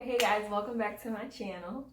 Hey guys, welcome back to my channel.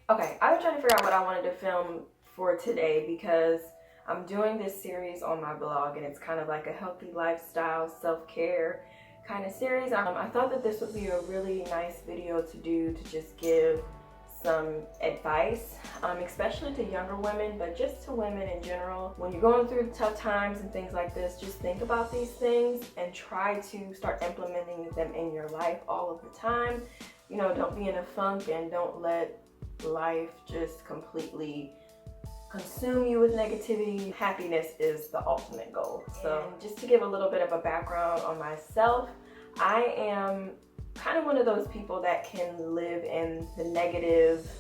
Okay, I've been trying to figure out what I wanted to film for today because I'm doing this series on my blog and it's kind of like a healthy lifestyle, self-care kind of series. I thought that this would be a really nice video to do to just give some advice, especially to younger women, but just to women in general. When you're going through tough times and things like this, just think about these things and try to start implementing them in your life all of the time. You know, don't be in a funk and don't let life just completely consume you with negativity. Happiness is the ultimate goal. So just to give a little bit of a background on myself, I am kind of one of those people that can live in the negative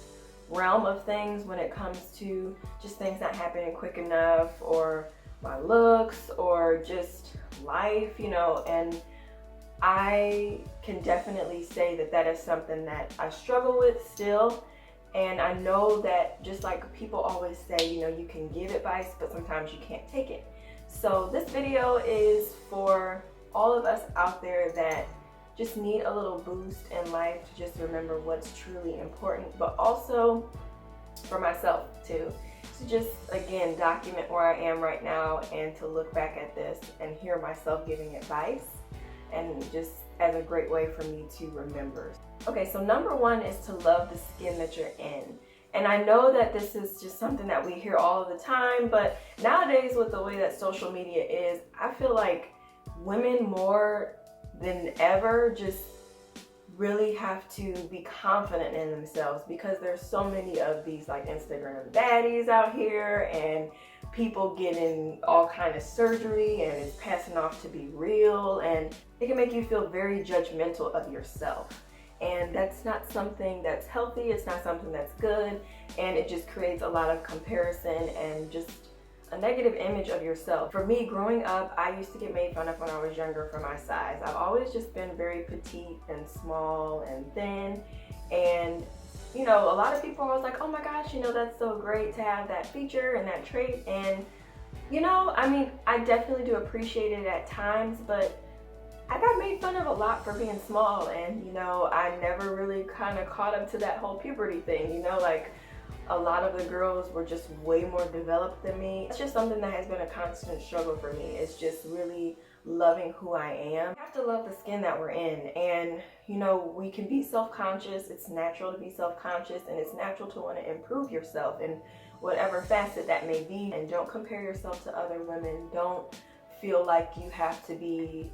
realm of things when it comes to just things not happening quick enough, or my looks, or just life, you know, and I can definitely say that that is something that I struggle with still. And I know that, just like people always say, you know, you can give advice, but sometimes you can't take it. So this video is for all of us out there that just need a little boost in life to just remember what's truly important, but also for myself too, to just, again, document where I am right now and to look back at this and hear myself giving advice, and just as a great way for me to remember. Okay, so number one is to love the skin that you're in. And I know that this is just something that we hear all of the time, but nowadays with the way that social media is, I feel like women more than ever just really have to be confident in themselves, because there's so many of these like Instagram baddies out here and people getting all kind of surgery and it's passing off to be real, and it can make you feel very judgmental of yourself. And that's not something that's healthy, it's not something that's good, and it just creates a lot of comparison and just a negative image of yourself. For me, growing up, I used to get made fun of when I was younger for my size. I've always just been very petite and small and thin, and you know, a lot of people are always like, oh my gosh, you know, that's so great to have that feature and that trait. And you know, I mean, I definitely do appreciate it at times, but I got made fun of a lot for being small, and you know, I never really kind of caught up to that whole puberty thing, you know, like a lot of the girls were just way more developed than me. It's just something that has been a constant struggle for me. It's just really loving who I am. We have to love the skin that we're in, and you know, we can be self-conscious. It's natural to be self-conscious, and it's natural to want to improve yourself in whatever facet that may be. And don't compare yourself to other women. Don't feel like you have to be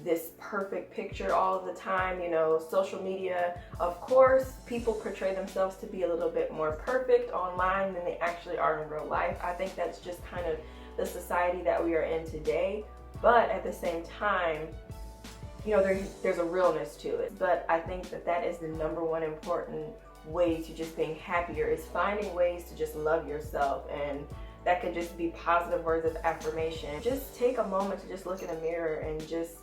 this perfect picture all the time. You know, social media, of course, people portray themselves to be a little bit more perfect online than they actually are in real life. I think that's just kind of the society that we are in today, but at the same time, you know, there's a realness to it. But I think that that is the number one important way to just being happier, is finding ways to just love yourself, and that could just be positive words of affirmation. Just take a moment to just look in the mirror and just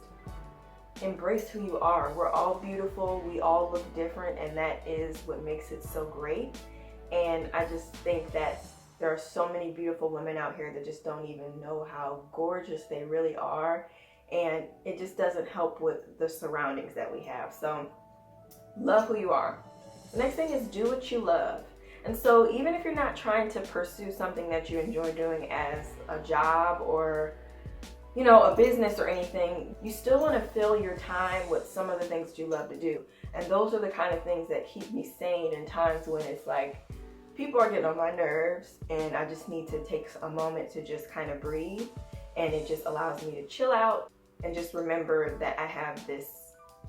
embrace who you are. We're all beautiful, we all look different, and that is what makes it so great. And I just think that there are so many beautiful women out here that just don't even know how gorgeous they really are, and it just doesn't help with the surroundings that we have. So love who you are. The next thing is do what you love. And so even if you're not trying to pursue something that you enjoy doing as a job or, you know, a business or anything, you still want to fill your time with some of the things you love to do. And those are the kind of things that keep me sane in times when it's like people are getting on my nerves and I just need to take a moment to just kind of breathe, and it just allows me to chill out and just remember that I have this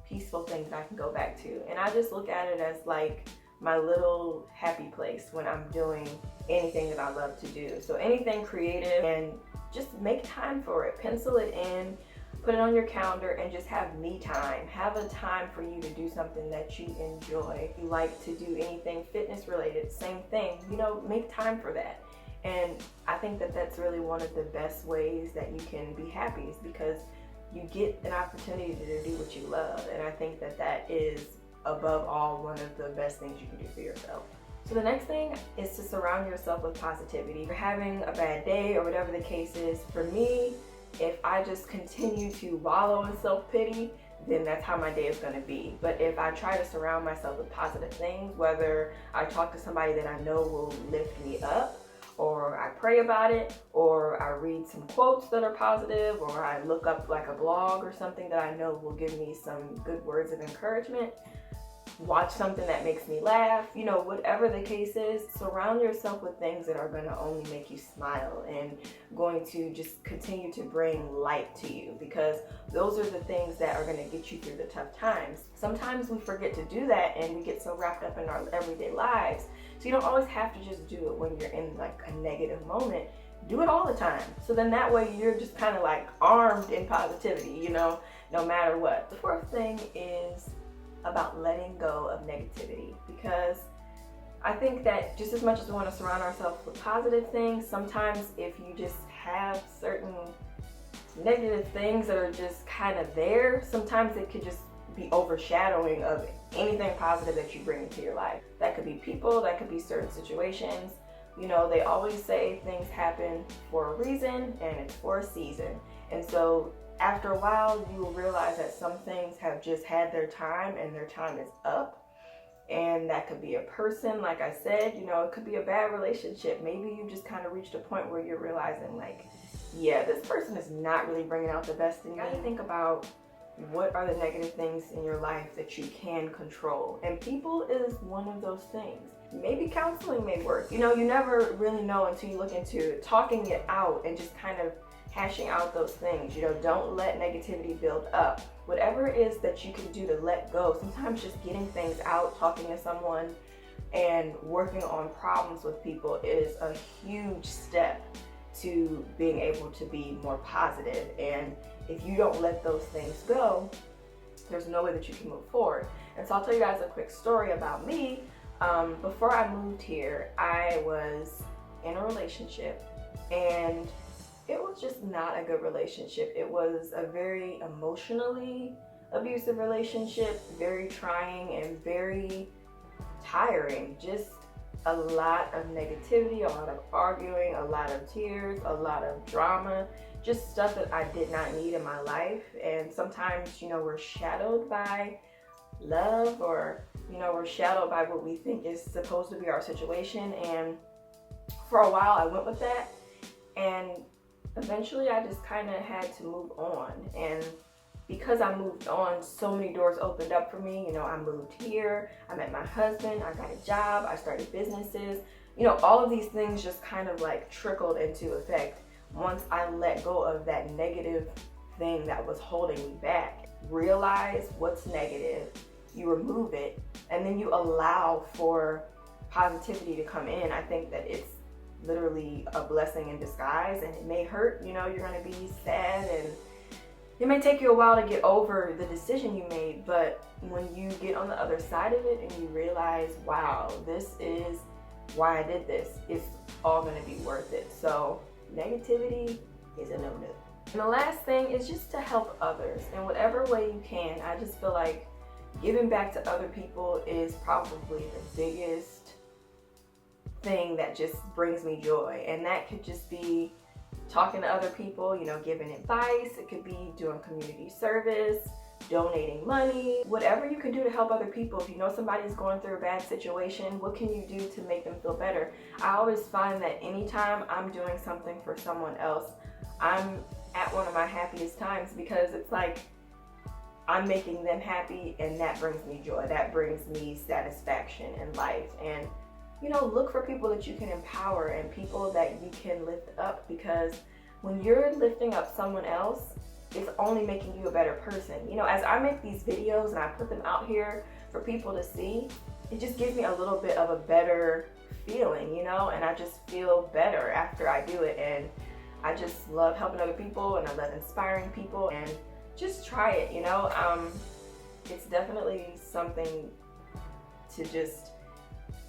peaceful thing that I can go back to. And I just look at it as like my little happy place when I'm doing anything that I love to do. So anything creative, and just make time for it. Pencil it in, put it on your calendar, and just have me time. Have a time for you to do something that you enjoy. If you like to do anything fitness related, same thing, you know, make time for that. And I think that that's really one of the best ways that you can be happy, is because you get an opportunity to do what you love. And I think that that is above all, one of the best things you can do for yourself. So the next thing is to surround yourself with positivity. If you're having a bad day or whatever the case is, for me, if I just continue to wallow in self-pity, then that's how my day is going to be. But if I try to surround myself with positive things, whether I talk to somebody that I know will lift me up, or I pray about it, or I read some quotes that are positive, or I look up like a blog or something that I know will give me some good words of encouragement, watch something that makes me laugh, you know, whatever the case is, surround yourself with things that are going to only make you smile and going to just continue to bring light to you, because those are the things that are going to get you through the tough times. Sometimes we forget to do that and we get so wrapped up in our everyday lives. So you don't always have to just do it when you're in like a negative moment. Do it all the time. So then that way you're just kind of like armed in positivity, you know, no matter what. The fourth thing is about letting go of negativity, because I think that just as much as we want to surround ourselves with positive things, sometimes if you just have certain negative things that are just kind of there, sometimes it could just be overshadowing of anything positive that you bring into your life. That could be people, that could be certain situations. You know, they always say things happen for a reason and it's for a season. And so after a while, you will realize that some things have just had their time and their time is up. And that could be a person, like I said, you know, it could be a bad relationship. Maybe you just kind of reached a point where you're realizing like, yeah, this person is not really bringing out the best in you. You gotta think about what are the negative things in your life that you can control. And people is one of those things. Maybe counseling may work. You know, you never really know until you look into it. Talking it out and just kind of hashing out those things. You know, don't let negativity build up. Whatever it is that you can do to let go, sometimes just getting things out, talking to someone, and working on problems with people is a huge step to being able to be more positive. And if you don't let those things go, there's no way that you can move forward. And so I'll tell you guys a quick story about me. Before I moved here, I was in a relationship, and it was just not a good relationship. It was a very emotionally abusive relationship, very trying and very tiring. Just a lot of negativity, a lot of arguing, a lot of tears, a lot of drama, just stuff that I did not need in my life. And sometimes, you know, we're shadowed by love, or, you know, we're shadowed by what we think is supposed to be our situation. And for a while I went with that, and eventually I just kind of had to move on. And because I moved on, so many doors opened up for me. You know, I moved here, I met my husband, I got a job, I started businesses. You know, all of these things just kind of like trickled into effect once I let go of that negative thing that was holding me back. Realize what's negative, you remove it, and then you allow for positivity to come in. I think that it's literally a blessing in disguise, and it may hurt. You know, you're going to be sad, and it may take you a while to get over the decision you made, but when you get on the other side of it and you realize, wow, this is why I did this, it's all going to be worth it. So negativity is a no-no. And the last thing is just to help others in whatever way you can. I just feel like giving back to other people is probably the biggest thing that just brings me joy. And that could just be talking to other people, you know, giving advice. It could be doing community service, donating money, whatever you can do to help other people. If you know somebody's going through a bad situation, what can you do to make them feel better? I always find that anytime I'm doing something for someone else, I'm at one of my happiest times, because it's like I'm making them happy, and that brings me joy. That brings me satisfaction in life. And you know, look for people that you can empower and people that you can lift up, because when you're lifting up someone else, it's only making you a better person. You know, as I make these videos and I put them out here for people to see, it just gives me a little bit of a better feeling, you know, and I just feel better after I do it. And I just love helping other people, and I love inspiring people, and just try it, you know. It's definitely something to just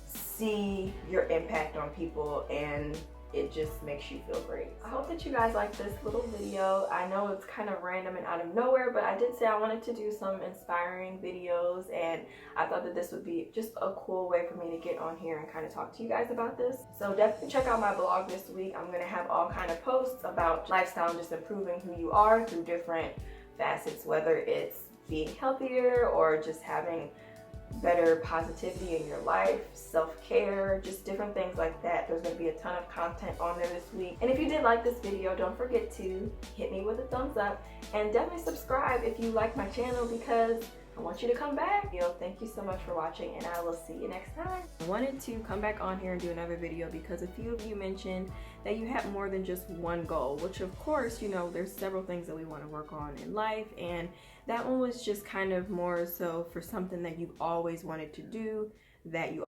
see your impact on people, and it just makes you feel great. I hope that you guys like this little video. I know it's kind of random and out of nowhere, but I did say I wanted to do some inspiring videos, and I thought that this would be just a cool way for me to get on here and kind of talk to you guys about this. So definitely check out my blog this week. I'm going to have all kind of posts about lifestyle and just improving who you are through different facets, whether it's being healthier or just having better positivity in your life, self-care, just different things like that. There's going to be a ton of content on there this week. And if you did like this video, don't forget to hit me with a thumbs up and definitely subscribe if you like my channel, because I want you to come back. Thank you so much for watching, and I will see you next time. I wanted to come back on here and do another video because a few of you mentioned that you have more than just one goal, which of course, there's several things that we want to work on in life, and that one was just kind of more so for something that you've always wanted to do, that you